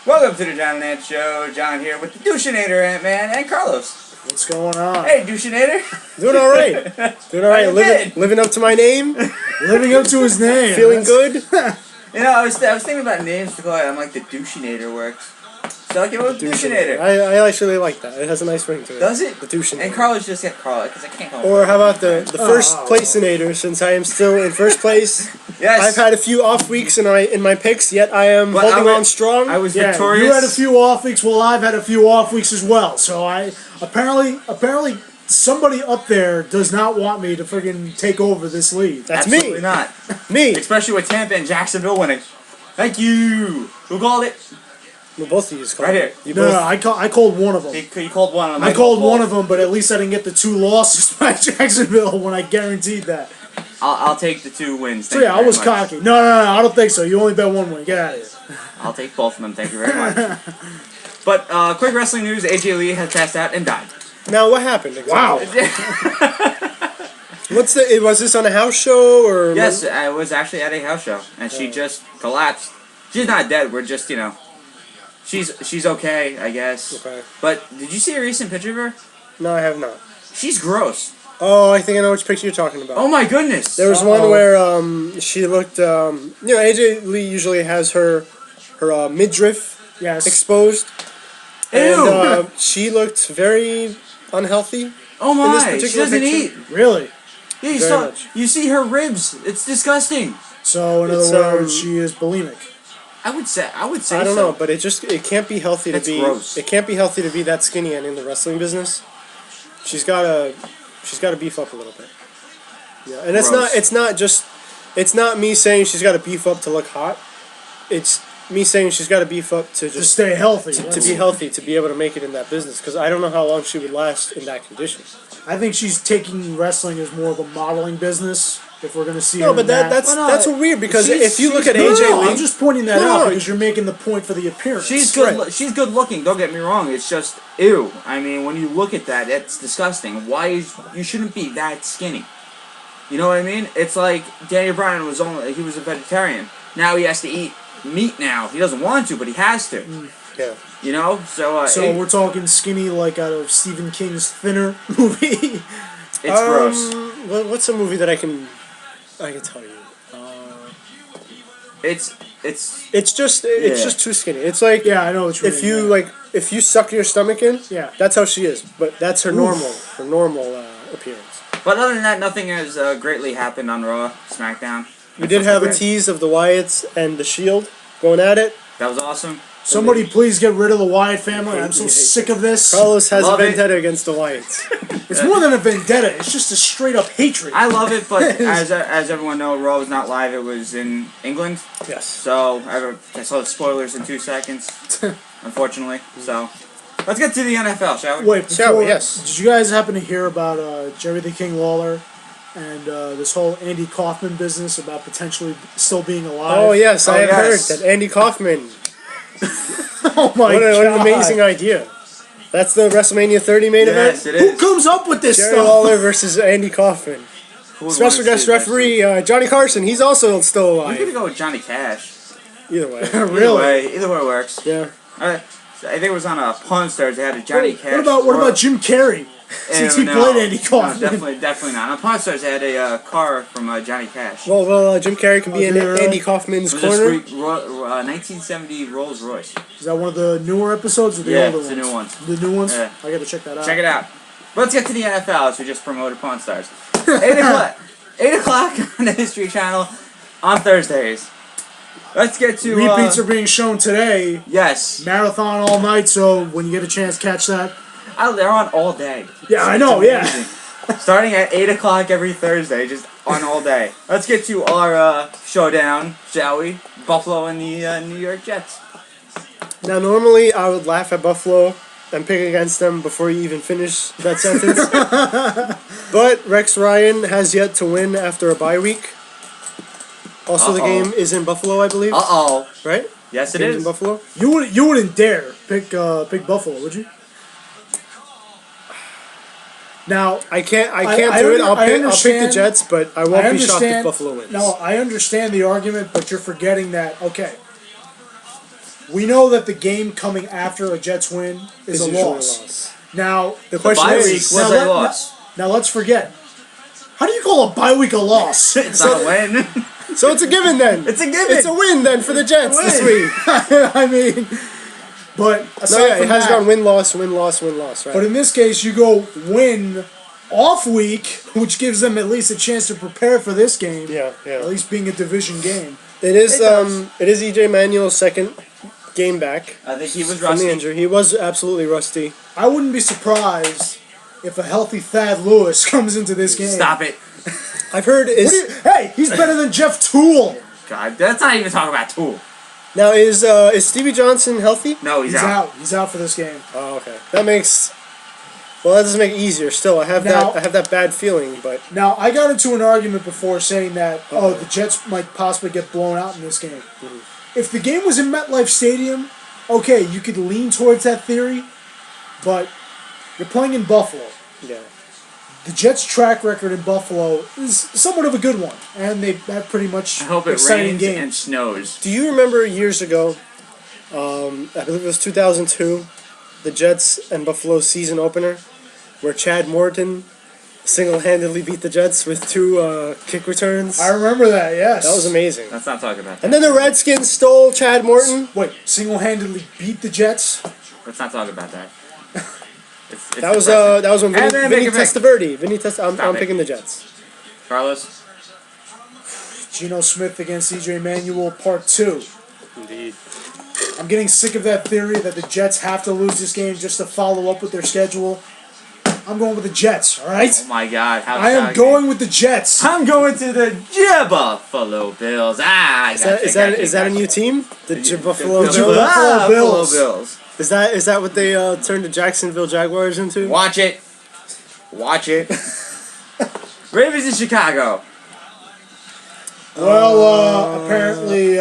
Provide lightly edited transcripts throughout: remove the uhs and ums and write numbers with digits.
Welcome to the John and Ant Show. John here with the Douchinator, Ant-Man, and Carlos. What's going on? Hey, Douchinator. Doing all right. Doing all right. Living up to my name. Living up to his name. Feeling good. You know, I was thinking about names to call it. I'm like, the Douchinator works. So I came up with Douchinator. I actually like that. It has a nice ring to it. Does it? The Douchinator. And Carlos just got Carlos because I can't call him. Or how about the first placinator? Since I am still in first place. Yes. I've had a few off weeks in my picks, yet I am holding on strong. I was victorious. You had a few off weeks. Well, I've had a few off weeks as well. So I apparently somebody up there does not want me to friggin' take over this lead. That's Absolutely me. not. Me. Especially with Tampa and Jacksonville winning. Thank you. Who called it? Well, both of you called Right here. No, I called one of them. You called one of them. I called one of them, but at least I didn't get the 2 losses by Jacksonville when I guaranteed that. I'll take the 2 wins. So yeah, I was cocky. No, I don't think so. You only bet 1 win. Get out of here. I'll take both of them. Thank you very much. But quick wrestling news: AJ Lee has passed out and died. Now what happened? Exactly? Wow. Was this on a house show or? Yes, I was actually at a house show, and she just collapsed. She's not dead. We're just, she's okay, I guess. Okay. But did you see a recent picture of her? No, I have not. She's gross. Oh, I think I know which picture you're talking about. Oh my goodness. There was one where she looked. AJ Lee usually has her midriff exposed. Ew. And she looked very unhealthy. Oh in this my. She particular doesn't picture. eat. Really? Yeah, you see her ribs. It's disgusting. So in other words, she is bulimic. I would say. I don't know, but it can't be healthy to be. Gross. It can't be healthy to be that skinny and in the wrestling business. She's gotta beef up a little bit. Yeah, and it's not me saying she's got to beef up to look hot. It's me saying she's got to beef up to just stay healthy, to be healthy, to be able to make it in that business. Because I don't know how long she would last in that condition. I think she's taking wrestling as more of a modeling business. If we're gonna see her no, but in that. that's weird because if you look at AJ Lee, I'm just pointing that out because you're making the point for the appearance. She's good. She's good looking. Don't get me wrong. It's just ew. I mean, when you look at that, it's disgusting. You shouldn't be that skinny. You know what I mean? It's like Daniel Bryan was a vegetarian. Now he has to eat meat. Now he doesn't want to, but he has to. Yeah. You know, so we're talking skinny like out of Stephen King's Thinner movie. It's gross. What's a movie that I can tell you? It's just too skinny. It's like I know what you're if you suck your stomach in, that's how she is. But that's her normal appearance. But other than that, nothing has greatly happened on Raw, SmackDown. We did have a tease of the Wyatts and the Shield going at it. That was awesome. Somebody please get rid of the Wyatt family. I'm so sick of this. Carlos has a vendetta against the Wyatts. It's more than a vendetta. It's just a straight up hatred. I love it, but as everyone knows, Raw was not live. It was in England. Yes. So I saw the spoilers in 2 seconds, unfortunately. So let's get to the NFL, shall we? Wait, yes. Did you guys happen to hear about Jerry the King Lawler and this whole Andy Kaufman business about potentially still being alive? Oh yes, I have heard that Andy Kaufman. Oh my God! What an amazing idea! That's the WrestleMania 30 main event. Yes, it is. Who comes up with this Jerry stuff? Lawler versus Andy Kaufman. Special guest referee Johnny Carson. He's also still alive. I'm gonna go with Johnny Cash. Either way. Really? Either way works. Yeah. I think it was on a Pawn Stars. They had a Johnny Cash. What about Jim Carrey? Since he played Andy Kaufman. No, definitely not. On Pawn Stars, they had a car from Johnny Cash. Well, Jim Carrey can be in Andy Kaufman's corner. 1970 Rolls Royce. Is that one of the newer episodes or the older ones? the new ones. The new ones? Yeah. I gotta check that out. Check it out. But let's get to the NFL, as we just promoted Pawn Stars. 8 o'clock. 8 o'clock on the History Channel on Thursdays. Let's get to... Repeats are being shown today. Yes. Marathon all night, so when you get a chance, catch that. They're on all day. Yeah, I know, yeah. Starting at 8 o'clock every Thursday, just on all day. Let's get to our showdown, shall we? Buffalo and the New York Jets. Now, normally I would laugh at Buffalo and pick against them before you even finish that sentence. But Rex Ryan has yet to win after a bye week. Also, the game is in Buffalo, I believe. Uh-oh. Right? Yes, it is. In Buffalo. You wouldn't dare pick Buffalo, would you? Now I can't do it. I'll pick the Jets, but I won't be shocked if Buffalo wins. No, I understand the argument, but you're forgetting that. Okay, we know that the game coming after a Jets win is a usually loss. Now The question Bye is, week was now a let- loss. now let's forget. How do you call a bye week a loss? It's not a win. so it's a given then. It's a given. It's a win then for the Jets this Win. week. I mean, but aside No, yeah, from it has that, gone win loss, win loss, win loss, right? but in this case, you go win off week, which gives them at least a chance to prepare for this game. yeah, At yeah. least being a division game. It is It does. it is EJ Manuel's second game back I think he was from the rusty. injury. He was absolutely rusty. I wouldn't be surprised if a healthy Thad Lewis comes into this game. Stop it. I've heard Hey, he's better than Jeff Toole. God, that's not even talking about Tool. now is Stevie Johnson healthy? No, he's He's out. out. He's out for this game. Oh, okay. That makes well, that doesn't make it easier. Still, I have Now- that bad feeling, but Now, I got into an argument before saying that, the Jets might possibly get blown out in this game. If the game was in MetLife Stadium, okay, you could lean towards that theory, but you're playing in Buffalo. yeah. The Jets' track record in Buffalo is somewhat of a good one, and they've had pretty much I hope it exciting rains games. and snows. Do you remember years ago? I believe it was 2002, the Jets and Buffalo season opener, where Chad Morton single-handedly beat the Jets with 2 kick returns. I remember that, yes. That was amazing. Let's not talk about that. And then the Redskins stole Chad Morton. Wait, single-handedly beat the Jets? Let's not talk about that. It's That was when And Vinny, then Vinny pick a pick. Testaverde. I'm Stop it. picking the Jets. Carlos. Geno Smith against EJ Manuel, part 2. Indeed. I'm getting sick of that theory that the Jets have to lose this game just to follow up with their schedule. I'm going with the Jets, alright? Oh my God! How I am going with the Jets. I'm going to the Buffalo Bills. Is that a new team? The Buffalo the Bills. Buffalo Bills. Bills. Is that what they turned the Jacksonville Jaguars into? Watch it. Watch it. Ravens in Chicago. Well, apparently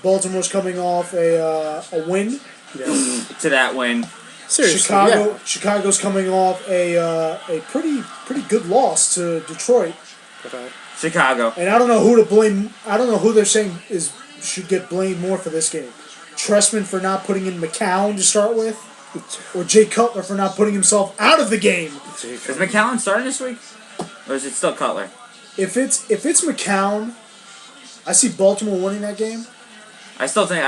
Baltimore's coming off a win. Yes. To that win. Seriously, yeah. Chicago's coming off a pretty good loss to Detroit. Okay. Chicago. And I don't know who to blame. I don't know who they're saying should get blamed more for this game. Tressman for not putting in McCown to start with, or Jay Cutler for not putting himself out of the game. Is McCown starting this week? Or is it still Cutler? If it's McCown, I see Baltimore winning that game. I still think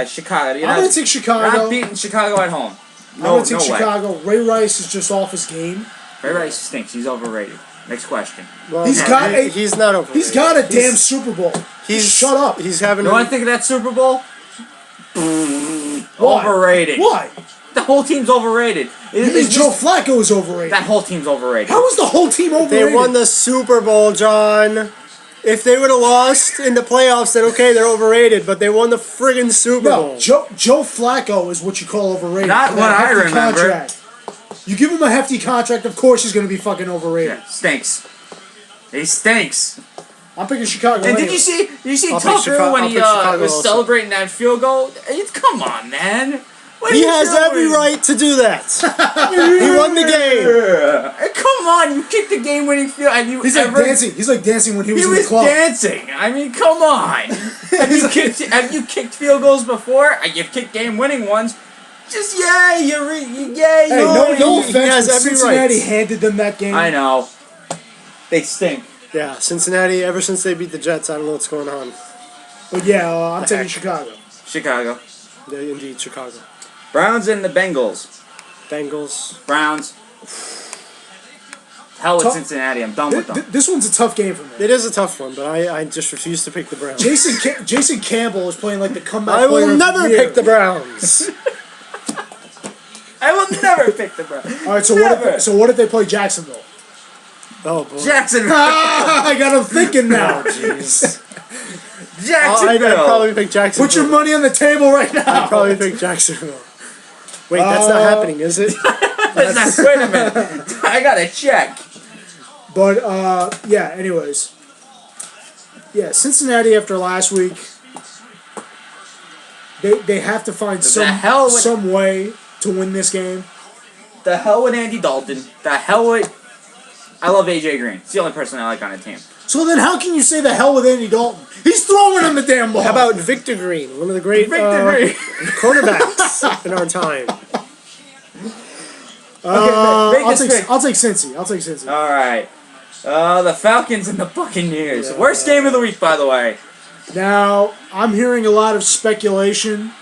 Chicago. I'm gonna take Chicago. You're not beating Chicago at home. I'm gonna take no way. Chicago. Ray Rice is just off his game. Ray Rice stinks. He's overrated. Next question. Well, He's got a- he's not over. He's got a damn Super Bowl. Shut up. He's having. You want to think of that Super Bowl? Why? Overrated. Why? The whole team's overrated. You mean Joe Flacco is overrated? That whole team's overrated. How is the whole team overrated? They won the Super Bowl, John. If they would have lost in the playoffs, then okay, they're overrated. But they won the friggin' Super Bowl. No, Joe Flacco is what you call overrated. Not For what that I hefty remember. Contract. You give him a hefty contract, of course he's going to be fucking overrated. Yeah, stinks. He stinks. I'm picking Chicago. And anyway. did you see I'll pick Tucker Chicago- when I'll he pick Chicago was also. celebrating that field goal? Come on, man. What are He you has doing? every right to do that. He won the game. Come on, you kicked the game-winning field. Have you He's ever? like dancing. He's like dancing when he was He in the was club. dancing. I mean, come on. Have you kicked field goals before? You've kicked game-winning ones. Just yay, yay. Hey, no he offense, has but every Cincinnati right. handed them that game. I know. They stink. Yeah, Cincinnati. Ever since they beat the Jets, I don't know what's going on. But yeah, I'm taking heck? Chicago. Chicago. Yeah, indeed, Chicago. Browns and the Bengals. Bengals. Browns. Hell with Tough- Cincinnati. I'm done with them. This one's a tough game for me. It is a tough one, but I just refuse to pick the Browns. Jason Campbell is playing like the comeback I player will of never the year. pick the Browns. I will never pick the Browns. All right, Never. so what if they play Jacksonville? Oh boy. Jacksonville. I got him thinking now. Jeez. Jacksonville. I'd probably pick Jacksonville. Put your money on the table right now. I'd probably pick Jacksonville. Wait, that's not happening, is it? Wait a minute. I gotta check. But yeah. Anyways, yeah. Cincinnati after last week, they have to find hell with- some way to win this game. The hell with Andy Dalton. The hell with... I love AJ Green. It's the only person I like on the team. So then how can you say the hell with Andy Dalton? He's throwing him the damn ball. How about Victor Green, one of the great quarterbacks in our time? I'll take Cincy. I'll take Cincy. All right. The Falcons and the Buccaneers. Worst game of the week, by the way. Now, I'm hearing a lot of speculation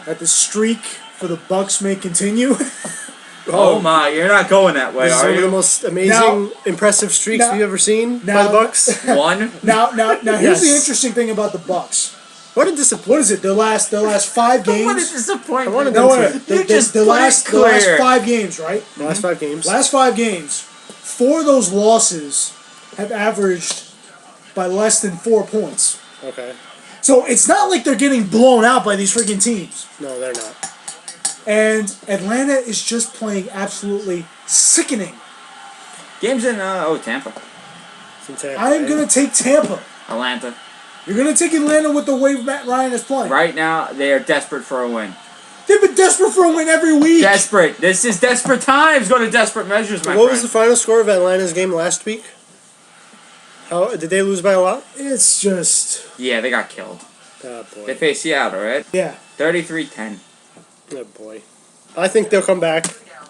that the streak for the Bucks may continue. Oh my, you're not going that way, This is are one of the you? most amazing, impressive streaks we've ever seen by the Bucks. One. Now, here's the Yes. interesting thing about the Bucks. What a What disappointment! is it? The last 5 games. What a disappointment. I wanted No, them wait, to. You just the put last it the last clear. 5 games, right? The last 5 games. Last 5 games, 4 of those losses have averaged by less than 4 points. Okay. So it's not like they're getting blown out by these freaking teams. No, they're not. And Atlanta is just playing absolutely sickening. Games in Tampa, It's in Tampa, I am eh? going to take Tampa. Atlanta. You're going to take Atlanta with the way Matt Ryan is playing. Right now, they are desperate for a win. They've been desperate for a win every week. Desperate. This is desperate times. Go to desperate measures, my What was the friend. final score of Atlanta's game last week? How did they lose by a lot? It's just, Yeah, they got killed. Oh They boy. faced Seattle, right? yeah. 33-10. Oh boy. I think they'll come back.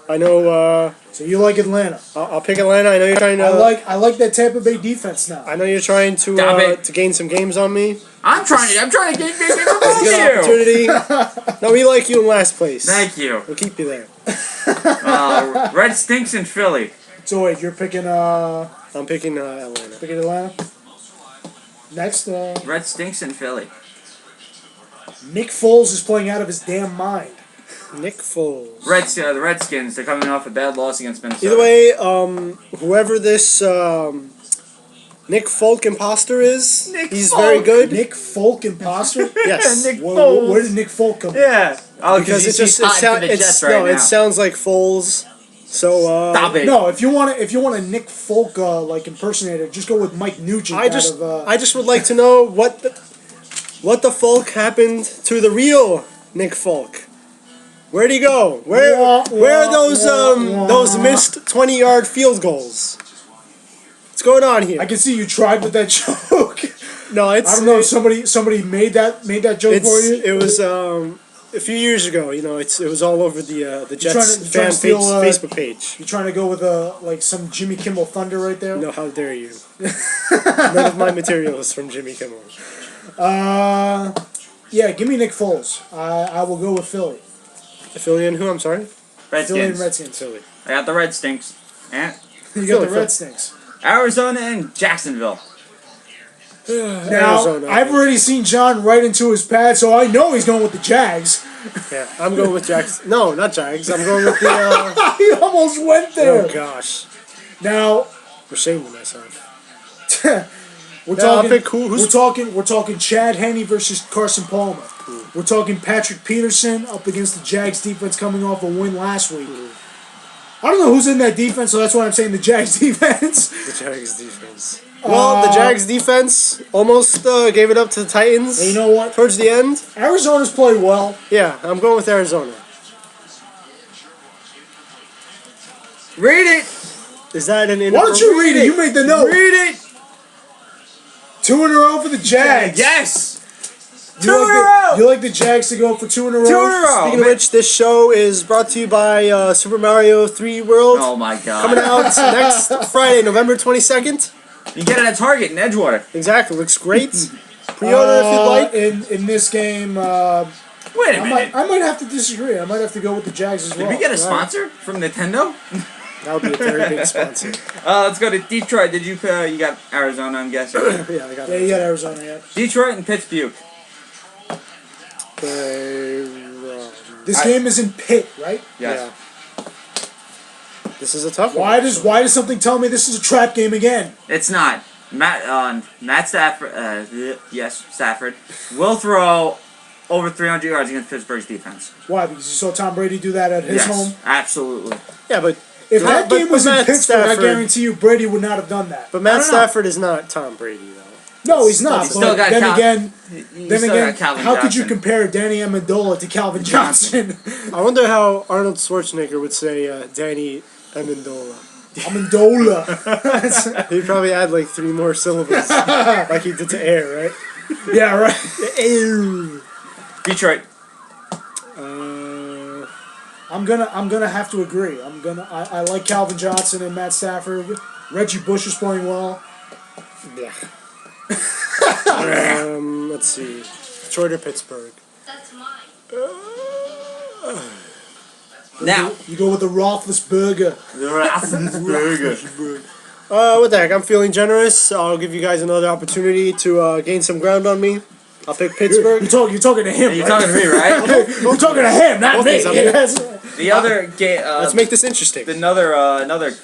I know. So you like Atlanta. I'll pick Atlanta. I know you're trying to. I like that Tampa Bay defense now. I know you're trying Stop it. to gain some games on me. I'm trying to get It's a from good you. opportunity. No, we like you in last place. Thank you. We'll keep you there. Red stinks in Philly. So wait, you're picking I'm picking Atlanta. Atlanta. Next, Red stinks in Philly. Nick Foles is playing out of his damn mind. Nick Foles. The Redskins. They're coming off a bad loss against Minnesota. Either way, whoever this Nick Folk imposter is, he's Folk. very good. Nick Folk imposter. Yes. Nick Where Foles. did Nick Folk come? Yeah. Oh, Because he's it just hot for the Jets right now. it sounds like Foles. So Stop it. No, if you want a Nick Folk like impersonator, just go with Mike Nugent. I just out of, I just would like to know what the Folk happened to the real Nick Folk. Where'd he go? Where are those missed 20-yard field goals? What's going on here? I can see you tried with that joke. No, it's I don't know if somebody made that joke for you. It was a few years ago. You know, it was all over the Jets you're trying fan to steal, Facebook page. You trying to go with like some Jimmy Kimmel Thunder right there? No, how dare you? None of my material is from Jimmy Kimmel. Yeah, give me Nick Foles. I will go with Philly. Philly and who? I'm sorry. Philly and Redskins. Redskins. Philly. I got the Red stinks. And You got the Philly. Red Stinks. Arizona and Jacksonville. Now, Arizona. I've already seen John right into his pad, so I know he's going with the Jags. Yeah, I'm going with Jags. No, not Jags. I'm going with the. He almost went there. Oh gosh, Now, I'm ashamed of myself. we're Now, I'll talking. pick who- who's- We're talking Chad Henne versus Carson Palmer. We're talking Patrick Peterson up against the Jags defense coming off a win last week. I don't know who's in that defense, so that's why I'm saying the Jags defense. The Jags defense. Well, the Jags defense almost gave it up to the Titans. And you know what? Towards the end, Arizona's played well. yeah, I'm going with Arizona. Read it. Is that an? Why don't you read it? You made the note. Read it. 2 in a row for the Jags. Yes. You 2 like in a the- row. You like the Jags to go for 2 in a row? 2 in a row. Speaking of which, this show is brought to you by Super Mario 3 World. Oh my God. Coming out next Friday, November 22nd. You get it at Target in Edgewater. Exactly, looks great. Pre-order if you'd like. In this game, Wait a I minute. might have to disagree. I might have to go with the Jags as well. Did we get a sponsor from Nintendo? That would be a very big sponsor. Let's go to Detroit. Did you you got Arizona? I'm guessing. Yeah, I got Yeah, you got Arizona, yeah. Detroit and Pittsburgh. This game is in Pitt, right? Yes. Yeah. This is a tough one. Why does something tell me this is a trap game again? It's not. Matt Stafford. Yes, Stafford will throw over 300 yards against Pittsburgh's defense. Why? Because you saw Tom Brady do that at his Yes, home. absolutely. Yeah, but If that but game was in Matt Pittsburgh, I Stafford- guarantee you Brady would not have done that. But Matt I don't know. Stafford is not Tom Brady though. No, he's not. He's But still got then Cal- again, You then still again, got Calvin how could you Johnson. compare Danny Amendola to Calvin Johnson? I wonder how Arnold Schwarzenegger would say Danny Amendola. Amendola. He'd probably add like 3 more syllables, like he did to air, right? Yeah, right. Air. Detroit. I'm gonna have to agree. I like Calvin Johnson and Matt Stafford. Reggie Bush is playing well. Yeah. Let's see. Detroit or Pittsburgh? That's mine. Now. You go with the Roethlisberger. Burger. What the heck? I'm feeling generous. I'll give you guys another opportunity to gain some ground on me. I'll pick Pittsburgh. You're talking to him. You're right? talking to me, right? You're talking to him, not Both me. these, I mean. The other game. Let's make this interesting. Another.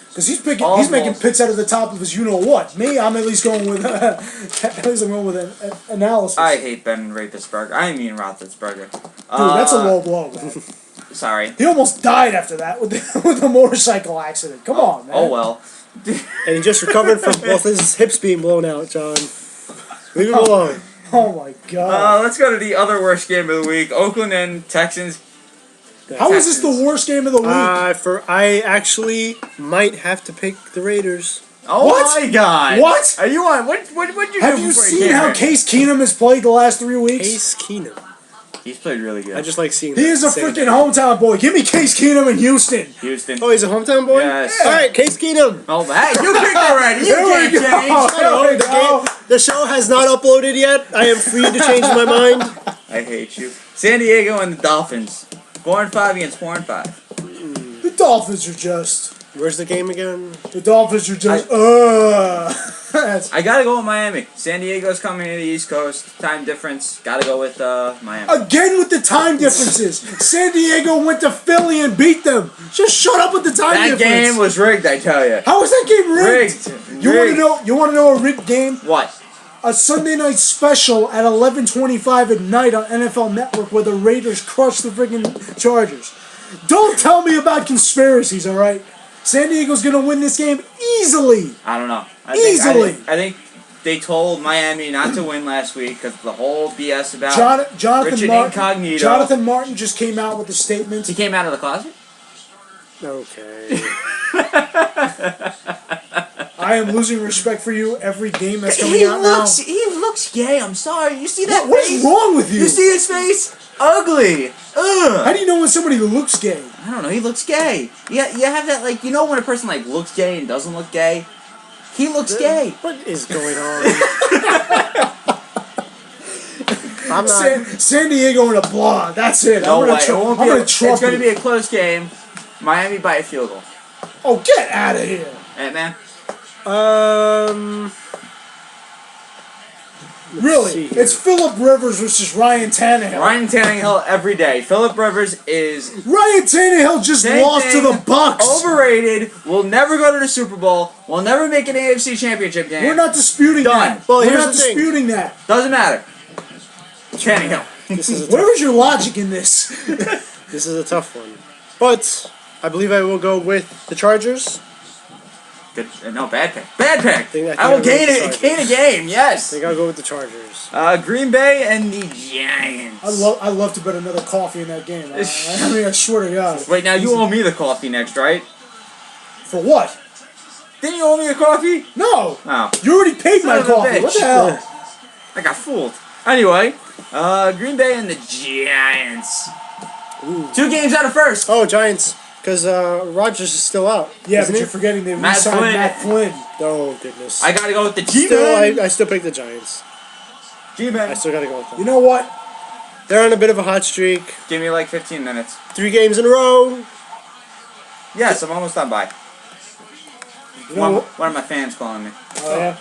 Because he's making Almost. picks out of the top of his you know what. Me, I'm at least going with an analysis. I hate Ben Roethlisberger. I mean Roethlisberger. Dude, that's a low blow, man. Sorry. He almost died after that with the motorcycle accident. Come on, man. Oh well. And he just recovered from both his hips being blown out, John. Leave him alone. Oh my god. Let's go to the other worst game of the week. Oakland and Texans. How is this the worst game of the week? I actually might have to pick the Raiders. Oh What? my god. What? Are you on? What you Have do you before seen came how here? Case Keenum has played the last 3 weeks? Case Keenum. He's played really good. I just like seeing He is a say freaking that. hometown boy. Give me Case Keenum in Houston. Houston. Oh, he's a hometown boy? Yes. Alright, Case Keenum. Oh, hey, you picked already. You There we can't go. change. There we The, go. the show has not uploaded yet. I am free to change my mind. I hate you. San Diego and the Dolphins. 4-5 against 4-5. The Dolphins are just. Where's the game again? The Dolphins are just. That's- I gotta go with Miami. San Diego's coming to the East Coast. Time difference. Gotta go with Miami. Again with the time differences. San Diego went to Philly and beat them. Just shut up with the time That difference. game was rigged, I tell you. How was that game rigged? Rigged. You want to Rigged. know? You want to know a rigged game? What? A Sunday night special at 11:25 at night on NFL Network where the Raiders crushed the friggin' Chargers. Don't tell me about conspiracies, all right? San Diego's gonna win this game easily. I don't know. Easily. I think they told Miami not to win last week because the whole BS about Jonathan Richard Martin. Incognito. Jonathan Martin just came out with a statement. He came out of the closet. Okay. I am losing respect for you every game that's coming out now. He looks gay. I'm sorry. You see that What is face? wrong with you? You see his face? Ugly. Ugh. How do you know when somebody looks gay? I don't know. He looks gay. Yeah, you have that like when a person like looks gay and doesn't look gay. He looks gay. What is going on? I'm not. San Diego in a blonde. That's it. No way. I'm It gonna won't be. It's trust going to you. be a close game. Miami by a field goal. Oh, get out of here. Hey, man. Really? see here. It's Philip Rivers versus Ryan Tannehill. Ryan Tannehill every day. Philip Rivers is Ryan Tannehill just Same lost thing. to the Bucks. overrated. Will never go to the Super Bowl. Will never make an AFC Championship game. We're not disputing Done. that. Well, We're here's not the thing. disputing that. Doesn't matter. Tannehill. This is a Where tough, is your logic in this? this is a tough one. But I believe I will go with the Chargers. Good. No, bad pick. Bad pick. think I will I'll go with the gain a game. I Yes. think I'll go with the Chargers. Green Bay and the Giants. I love to bet another coffee in that game. I mean, I swear to God. Wait, now you owe me the coffee next, right? For what? Didn't you owe me a coffee? No. Oh, You already paid Son my of a coffee. What bitch. the hell? I got fooled. Anyway, Green Bay and the Giants. Ooh. 2 games out of first. Oh, Giants. Because Rodgers is still out. Yeah, isn't but he? you're forgetting they Matt re-signed Flynn. Matt Flynn. Oh, goodness. I gotta go with the Still, G-Men. I still pick the Giants. I G-Men. still gotta go with You them. know what? They're on a bit of a hot streak. Give me like 15 minutes. 3 games in a row. Yes, I'm almost done by. You know One of my fans calling me. Oh yeah.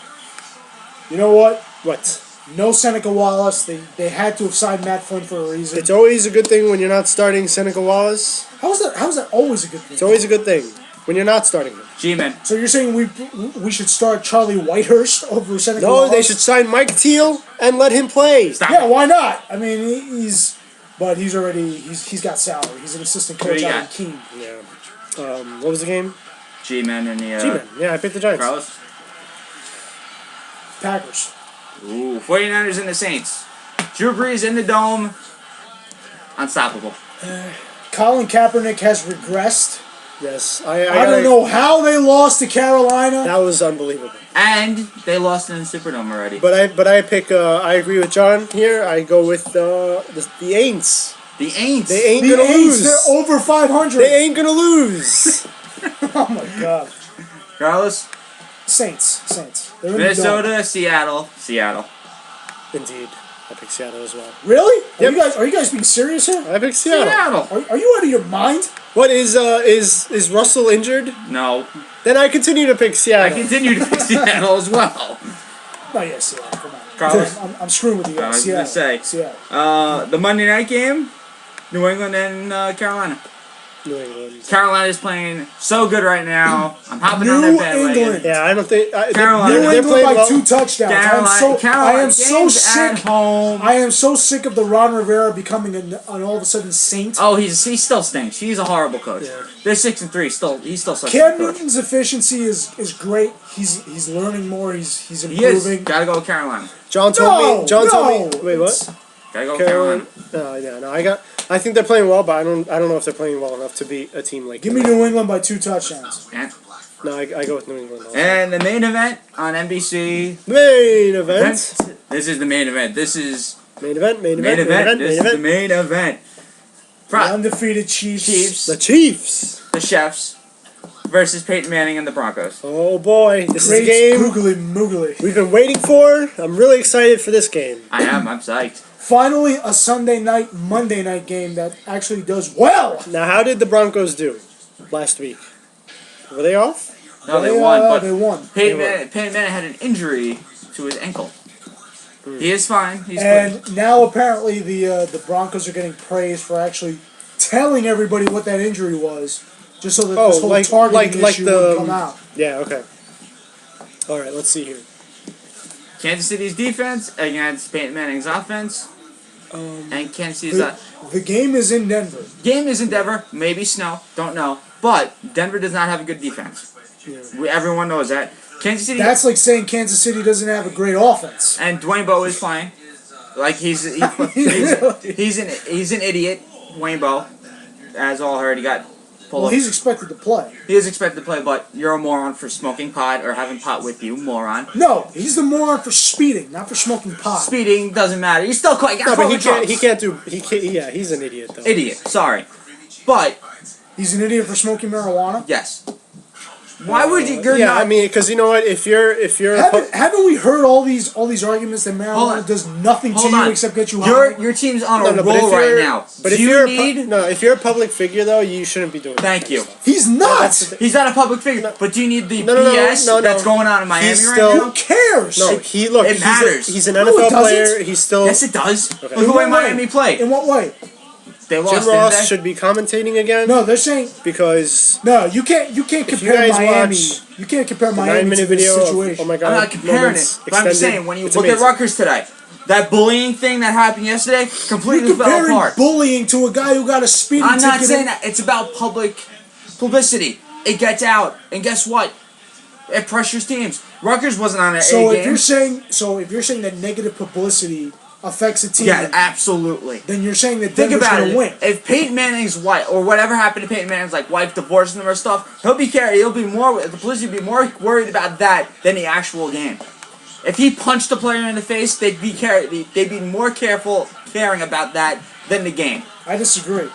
You know what? What? No Seneca Wallace. They had to have signed Matt Flynn for a reason. It's always a good thing when you're not starting Seneca Wallace. How is that always a good thing? It's always a good thing when you're not starting him. G-Men. So you're saying we should start Charlie Whitehurst over Seneca No, Wallace? they should sign Mike Teal and let him play. Stop. Yeah, why not? I mean, he's already he's got salary. He's an assistant Who do coach you out got? in Keene. Yeah. What was the game? G-Men and the G-Men. Yeah, I picked the Giants. Carlos. Packers. Ooh, 49ers and the Saints. Drew Brees in the dome. Unstoppable. Colin Kaepernick has regressed. Yes, I don't know how they lost to Carolina. That was unbelievable. And they lost in the Superdome already. But I pick. I agree with John here. I go with the Aints. The Aints. They ain't The gonna Aints, lose. they're over 500. They ain't gonna lose. Oh my God. Carlos, Saints. They're in the Minnesota, Seattle. Indeed, I pick Seattle as well. dome. Really? Yep. Are you guys being serious here? I pick Seattle. Are you out of your mind? What is Russell injured? No. Then I continue to pick I Seattle. continue to pick Seattle as well. Oh yeah, Seattle. Come on. Carlos? I'm screwing with you I guys. was gonna say. Seattle. The Monday night game, New England and Carolina. New England. Carolina's playing so good right now. I'm hopping on New their bandwagon. England. Yeah, I don't think Carolina. New they're England playing by well. 2 touchdowns. Carolina, I am so games at sick. home. I am so sick of the Ron Rivera becoming an all of a sudden saint. Oh, he still stinks. He's a horrible coach. Yeah. They're 6-3. He still sucks. Cam as a coach. Newton's efficiency is great. He's learning more. He's He is. improving. Gotta go with Carolina. John told me. Wait, what? Gotta go with Carolina. No. I think they're playing well, but I don't know if they're playing well enough to beat a team like. Give me New England by 2 touchdowns. And, No, I go with New England. Also. and the main event on NBC. Main event. This is the main event. This is Main event. This is the main event. The undefeated Chiefs. The Chiefs. The Chefs versus Peyton Manning and the Broncos. Oh boy, this is a Great game googly moogly. we've been waiting for. I'm really excited for this game. I'm psyched. Finally, a Sunday night, Monday night game that actually does well. Now, how did the Broncos do last week? Were they off? No, they won, but they won. Peyton Manning had an injury to his ankle. He is fine. He's good. And now apparently the Broncos are getting praised for actually telling everybody what that injury was, just so that this whole targeting issue would come out. Yeah. Okay. All right. Let's see here. Kansas City's defense against Peyton Manning's offense. And Kansas City's The game is in Denver. game is in Denver. Maybe snow. Don't know. But Denver does not have a good defense. Yeah. Everyone knows that. Kansas City. That's like saying Kansas City doesn't have a great offense. And Dwayne Bowe is playing. Like he's an idiot. Dwayne Bowe, as all heard, he got pulled. Well, he's expected to play. He is expected to play, but you're a moron for smoking pot or having pot with you, moron. No, he's the moron for speeding, not for smoking pot. Speeding doesn't matter. He's still caught. No, but he can't do. Yeah, he's an idiot though. Idiot. Sorry, but He's an idiot for smoking marijuana. yes. Why would you? Yeah, I mean, because you know what? If you're Haven't we heard all these arguments that Hold marijuana on. does nothing to Hold you on. except get you high? Your team's on a but roll if right you're- now. But Do if you you're need? if you're a public figure though, you shouldn't be doing. Thank that you. kind of stuff. He's not. that's the He's not a public figure, but do you need the No, BS that's going on in Miami He's right still- now? Who cares? No, It matters. He's an No, it NFL doesn't. player. He's still. Yes, it does. Okay. Look In the way what way? Miami played. In what way? They Jim lost. Ross didn't they? should be commentating again. No, they're saying because no. You can't compare guys Miami. watch You can't compare the Miami 9-minute to this video. situation. Oh my god! I'm not comparing moments it, but I'm just extended, saying when you it's look at amazing. Rutgers today, that bullying thing that happened yesterday completely You're fell comparing apart. bullying to a guy who got a speeding I'm not ticket. saying that. It's about public publicity. It gets out, and guess what? It pressures teams. Rutgers wasn't on an So A if game. you're saying that negative publicity affects a team, Yeah, absolutely. then you're saying that Think Denver's about going it. to win. If Peyton Manning's wife or whatever happened to Peyton Manning's wife divorcing him or stuff, he'll be more. The police would be more worried about that than the actual game. If he punched a player in the face, they'd be more careful caring about that than the game. I disagree.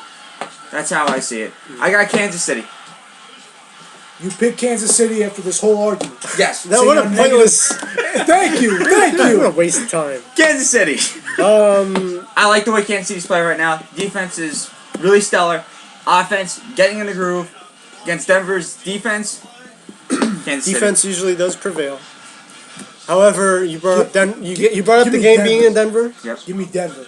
That's how I see it. I got Kansas City. You picked Kansas City after this whole argument. Yes. That So what a you're pointless. Thank you. Thank What a you. waste of time. Kansas City. I like the way Kansas City's playing right now. Defense is really stellar. Offense getting in the groove against Denver's defense. Kansas City. Defense usually does prevail. However, you brought up you brought up give the me game Denver. being in Denver. Yep. Give me Denver.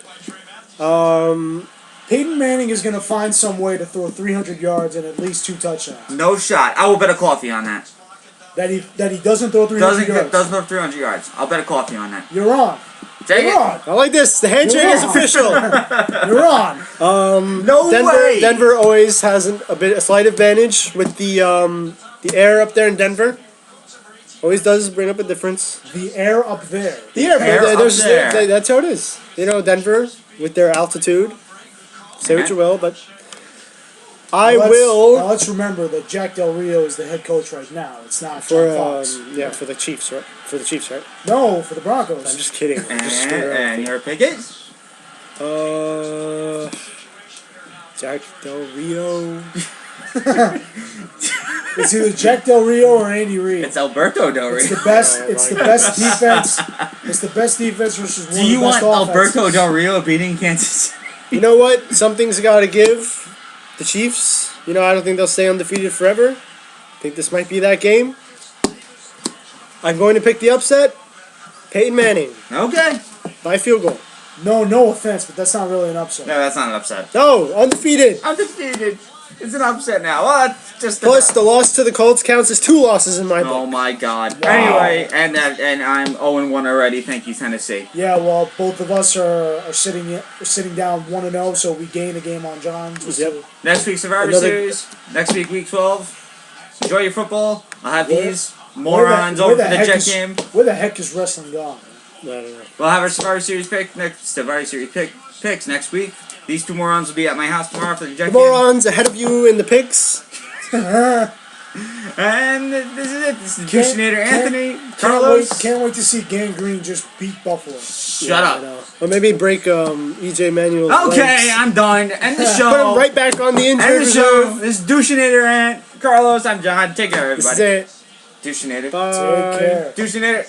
Peyton Manning is going to find some way to throw 300 yards and at least 2 touchdowns. No shot. I will bet a coffee on that. That he doesn't throw 300 yards. Doesn't have 300 yards. I'll bet a coffee on that. You're on. Take You're it. on. I like this. The handshake is Wow. official. You're on. No way. Denver always has a slight advantage with the air up there in Denver. Always does bring up a difference. The air up there. The air, air but up there. that's how it is. You know, Denver with their altitude. Say what Okay. you will, but I Now will let's remember that Jack Del Rio is the head coach right now. It's not for John Fox. for the Chiefs, right? For the Chiefs, right? No, for the Broncos. I'm just kidding. I'm just screwing around And with your pick is? you. Jack Del Rio. It's either Jack Del Rio or Andy Reid. It's Alberto Del It's Rio. the best. Oh, It's my the best defense. It's the best defense versus one Do of you the best want offenses. Alberto Del Rio beating Kansas City? You know what? Something's got to give. The Chiefs. You know, I don't think they'll stay undefeated forever. I think this might be that game. I'm going to pick the upset. Peyton Manning Okay. by field goal. No offense, but that's not really an upset. No, that's not an upset. No, undefeated. Undefeated. It's an upset now. Well, it's just Plus, the loss to the Colts counts as 2 losses in my Oh book. my God. Wow. Anyway, and I'm 0-1 already. Thank you, Tennessee. Yeah, well, both of us are sitting down 1-0, so we gain a game on John. Yep. Next week Survivor Another- Series. Next week Week 12. Enjoy your football. I'll have Where- these morons over for the heck Jet is- game. Where the heck is wrestling gone? I don't know. We'll have our Survivor Series picks next week. These two morons will be at my house tomorrow for the Jet The game. morons ahead of you in the picks. And this is it. This is Can't- Douchinator can't- Anthony, Carlos. Can't wait to see Gang Green just beat Buffalo. Shut I up. know. Or maybe break EJ Manuel's Okay, legs. I'm done. End the Put him show. right back on the injured End the show. reserve. This is Douchinator Ant. Carlos, I'm John. Take care, This is everybody. it. Douchinator. Bye. Take care. Douchinator.